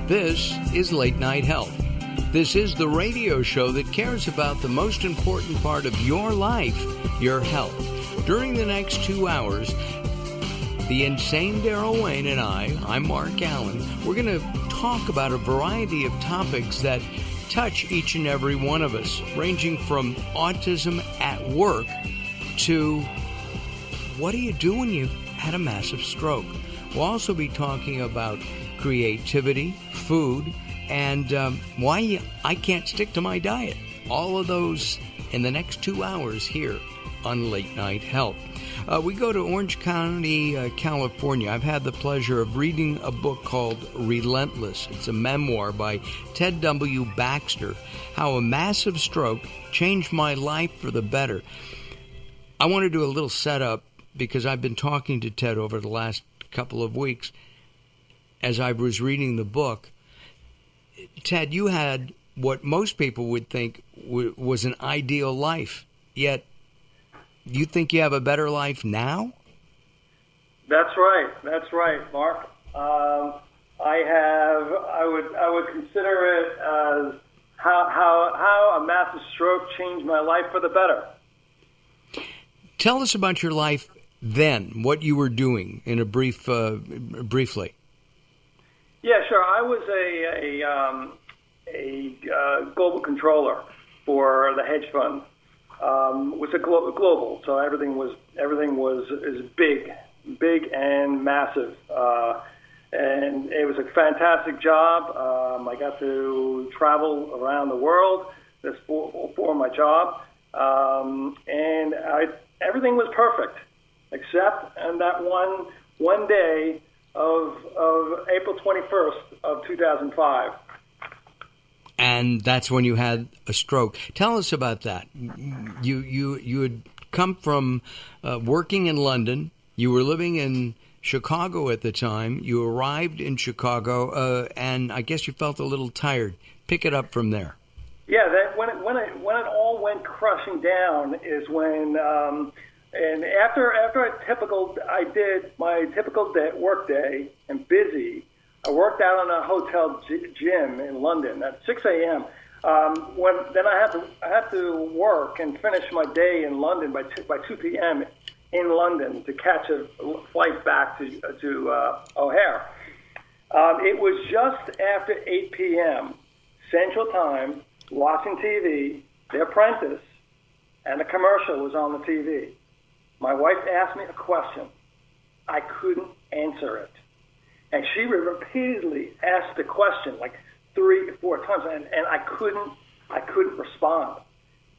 This is Late Night Health. This is the radio show that cares about the most important part of your life, your health. During the next 2 hours, the insane Daryl Wayne and I'm Mark Alyn, we're going to talk about a variety of topics that touch each and every one of us, ranging from autism at work to what do you do when you had a massive stroke. We'll also be talking about creativity, food, and why I can't stick to my diet. All of those in the next 2 hours here on Late Night Health. We go to Orange County, California. I've had the pleasure of reading a book called Relentless. It's a memoir by Ted W. Baxter, How a Massive Stroke Changed My Life for the Better. I want to do a little setup because I've been talking to Ted over the last couple of weeks as I was reading the book. Ted, you had what most people would think was an ideal life, yet you think you have a better life now? That's right, Mark. I would consider it as how a massive stroke changed my life for the better. Tell us about your life then, what you were doing in a briefly. Yeah, sure. I was a global controller for the hedge fund. It was a global, so everything was big and massive, and it was a fantastic job. I got to travel around the world. That's for my job, and everything was perfect, except on that one day of April 21st of 2005. And that's when you had a stroke. Tell us about that. You had come from working in London. You were living in Chicago at the time. You arrived in Chicago, and I guess you felt a little tired. Pick it up from there. Yeah, when it all went crushing down is when, and after I did my typical work day and busy. I worked out on a hotel gym in London at 6 a.m. Then I had to work and finish my day in London by 2 p.m. in London to catch a flight back to O'Hare. It was just after 8 p.m. Central Time, watching TV, The Apprentice, and a commercial was on the TV. My wife asked me a question. I couldn't answer it. And she repeatedly asked the question like 3 or 4 times, and I couldn't respond.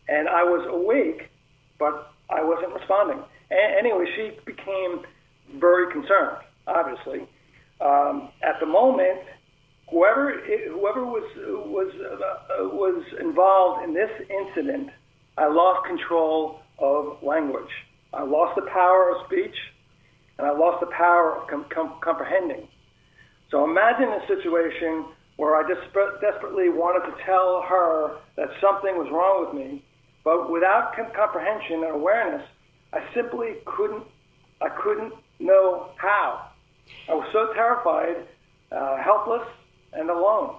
And I was awake, but I wasn't responding. Anyway, she became very concerned, obviously. At the moment, whoever was involved in this incident, I lost control of language. I lost the power of speech, and I lost the power of comprehending. So imagine a situation where I just desperately wanted to tell her that something was wrong with me, but without comprehension and awareness, I simply couldn't know how. I was so terrified, helpless, and alone.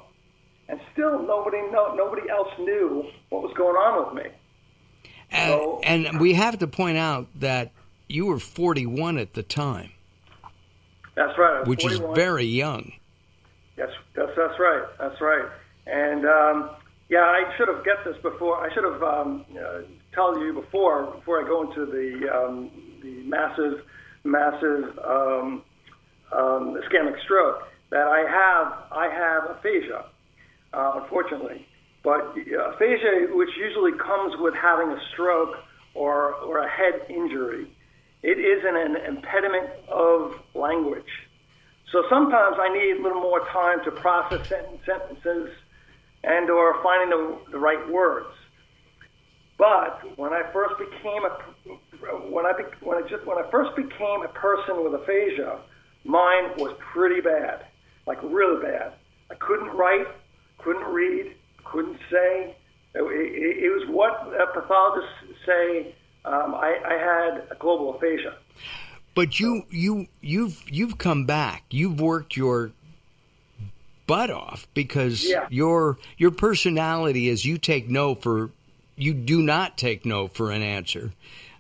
And still nobody else knew what was going on with me. And we have to point out that you were 41 at the time. That's right. Which 41. Is very young. Yes, that's right. That's right. And I should have get this before. I should have told you before I go into the massive ischemic stroke that I have aphasia, unfortunately. But aphasia, which usually comes with having a stroke or a head injury. It is an impediment of language. So sometimes I need a little more time to process sentences and or finding the right words. But when I first became a person with aphasia, mine was pretty bad, like really bad. I couldn't write, couldn't read, couldn't say. It was what pathologists say. I had a global aphasia. But you've come back. You've worked your butt off because your personality is you do not take no for an answer.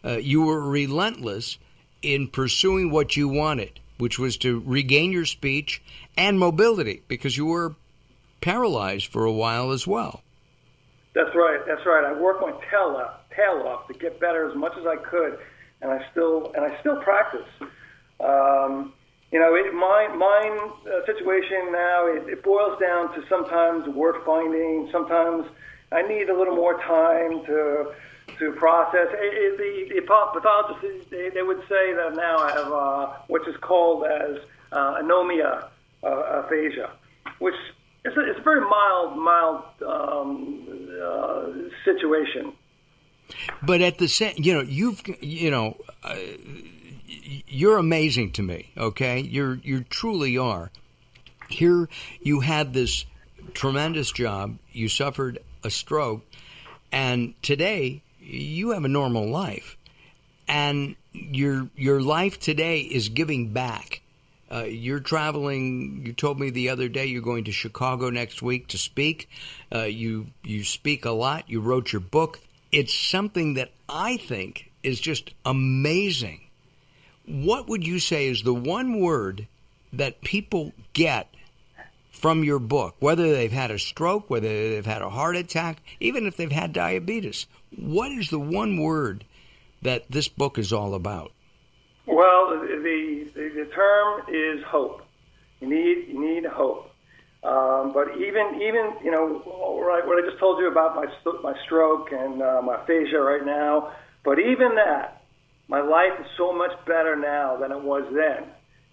You were relentless in pursuing what you wanted, which was to regain your speech and mobility because you were paralyzed for a while as well. That's right. I worked my tail off to get better as much as I could, and I still practice. My situation now, it boils down to sometimes word finding. Sometimes I need a little more time to process. The pathologists, they would say that now I have which is called as anomia aphasia, which is a very mild situation. But at the same, you're amazing to me. Okay, you truly are. Here, you had this tremendous job. You suffered a stroke, and today you have a normal life, and your life today is giving back. You're traveling. You told me the other day you're going to Chicago next week to speak. You speak a lot. You wrote your book. It's something that I think is just amazing. What would you say is the one word that people get from your book, whether they've had a stroke, whether they've had a heart attack, even if they've had diabetes? What is the one word that this book is all about? Well, the term is hope. You need hope. But even what I just told you about my stroke and my aphasia right now. But even that, my life is so much better now than it was then.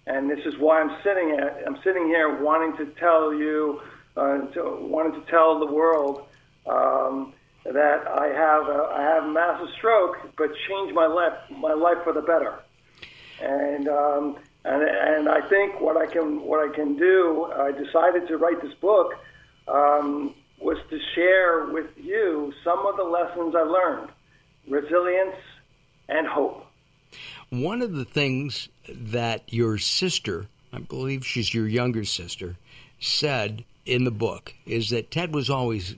And this is why I'm sitting here wanting to tell you, wanting to tell the world that I have a massive stroke, but changed my life for the better. And I think what I can do, I decided to write this book, was to share with you some of the lessons I learned, resilience and hope. One of the things that your sister, I believe she's your younger sister, said in the book is that Ted was always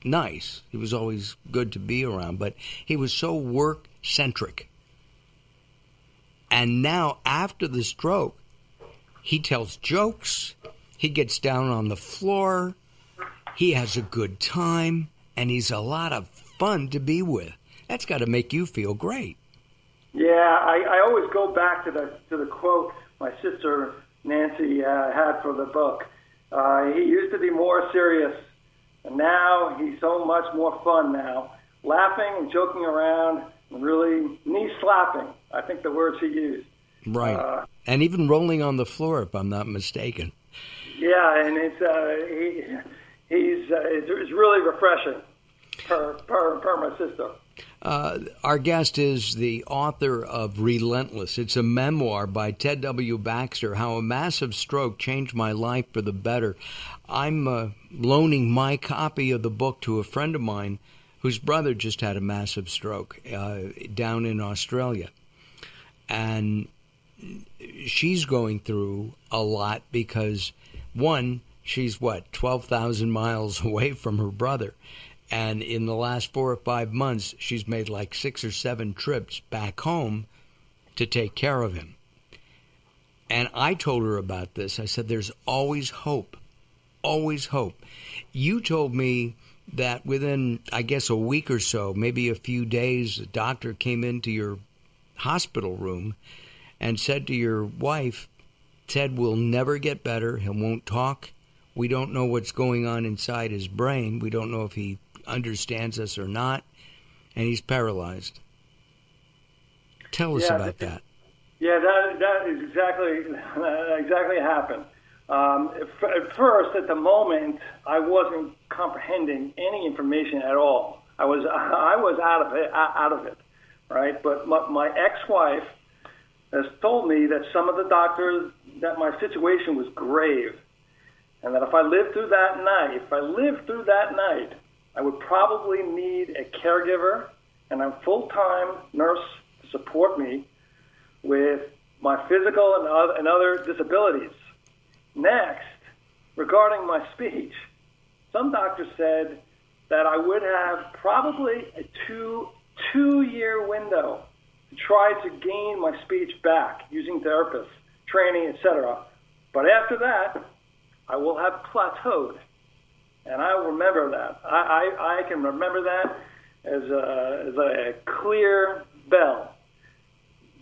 nice. He was always good to be around, but he was so work-centric. And now, after the stroke, he tells jokes, he gets down on the floor, he has a good time, and he's a lot of fun to be with. That's got to make you feel great. Yeah, I always go back to the quote my sister Nancy had for the book. He used to be more serious, and now he's so much more fun now, laughing and joking around, and really knee slapping. I think the words he used. Right, and even rolling on the floor, if I'm not mistaken. Yeah, and it's really refreshing per my sister. Our guest is the author of Relentless. It's a memoir by Ted W. Baxter, How a Massive Stroke Changed My Life for the Better. I'm loaning my copy of the book to a friend of mine whose brother just had a massive stroke down in Australia. And she's going through a lot because, one, she's, 12,000 miles away from her brother. And in the last 4 or 5 months, she's made like 6 or 7 trips back home to take care of him. And I told her about this. I said, there's always hope, always hope. You told me that within, I guess, a week or so, maybe a few days, a doctor came into your hospital room and said to your wife, Ted will never get better. He won't talk. We don't know what's going on inside his brain. We don't know if he understands us or not, and he's paralyzed. Tell us about that. Yeah, that is exactly happened. At first, at the moment, I wasn't comprehending any information at all. I was out of it, right? But my ex-wife has told me that some of the doctors, that my situation was grave, and that if I lived through that night, I would probably need a caregiver and a full-time nurse to support me with my physical and other disabilities. Next, regarding my speech. Some doctors said that I would have probably a two-year window to try to gain my speech back using therapists, training, etc. But after that, I will have plateaued. And I remember that. I can remember that as a clear bell,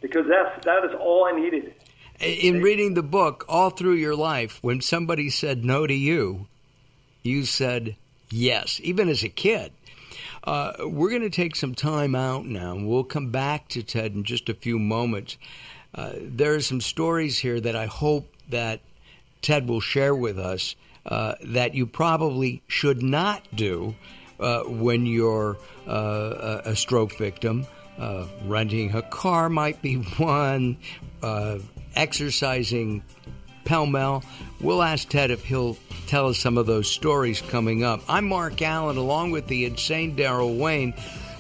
because that is all I needed. In reading the book, all through your life, when somebody said no to you, you said yes, even as a kid. We're going to take some time out now, and we'll come back to Ted in just a few moments. There are some stories here that I hope that Ted will share with us that you probably should not do when you're a stroke victim. Renting a car might be one, exercising pell-mell. We'll ask Ted if he'll tell us some of those stories coming up. I'm Mark Alyn, along with the insane Daryl Wayne.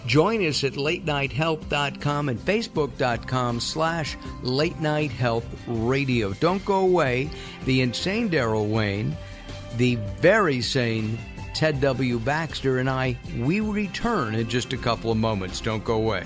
Join us at LateNightHealth.com and Facebook.com/LateNightHealthRadio. Don't go away. The insane Daryl Wayne, the very sane Ted W. Baxter, and I, we return in just a couple of moments. Don't go away.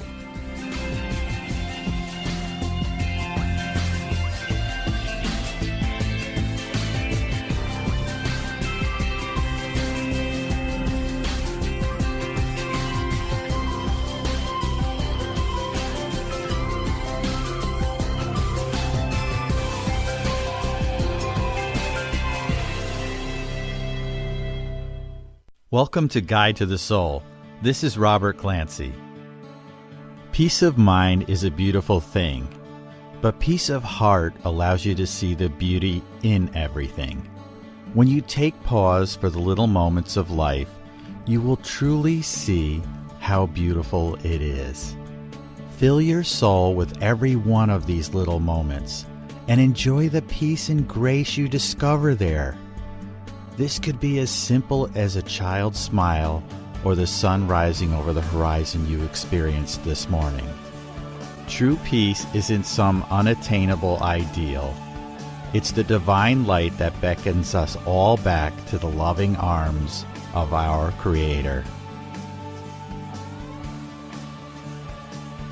Welcome to Guide to the Soul. This is Robert Clancy. Peace of mind is a beautiful thing, but peace of heart allows you to see the beauty in everything. When you take pause for the little moments of life, you will truly see how beautiful it is. Fill your soul with every one of these little moments and enjoy the peace and grace you discover there. This could be as simple as a child's smile or the sun rising over the horizon you experienced this morning. True peace isn't some unattainable ideal. It's the divine light that beckons us all back to the loving arms of our Creator.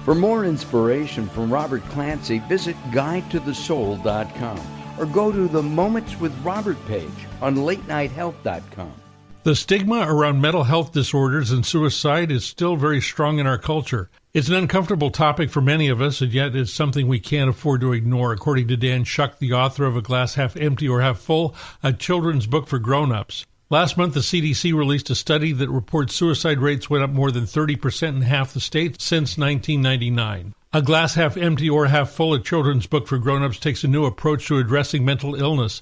For more inspiration from Robert Clancy, visit GuideToTheSoul.com or go to the Moments with Robert page on LateNightHealth.com. The stigma around mental health disorders and suicide is still very strong in our culture. It's an uncomfortable topic for many of us, and yet it's something we can't afford to ignore, according to Dan Shuck, the author of A Glass Half Empty or Half Full, a children's book for grown-ups. Last month, the CDC released a study that reports suicide rates went up more than 30% in half the states since 1999. A Glass Half Empty or Half Full, a children's book for grown-ups, takes a new approach to addressing mental illness.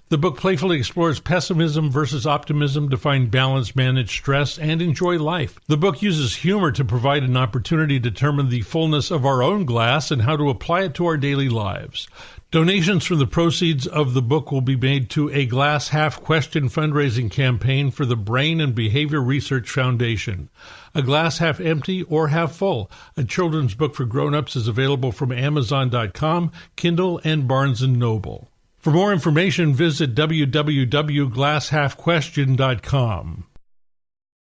The book playfully explores pessimism versus optimism to find balance, manage stress, and enjoy life. The book uses humor to provide an opportunity to determine the fullness of our own glass and how to apply it to our daily lives. Donations from the proceeds of the book will be made to a Glass Half Question fundraising campaign for the Brain and Behavior Research Foundation. A Glass Half Empty or Half Full, a children's book for grown-ups, is available from Amazon.com, Kindle, and Barnes & Noble. For more information, visit www.glasshalfquestion.com.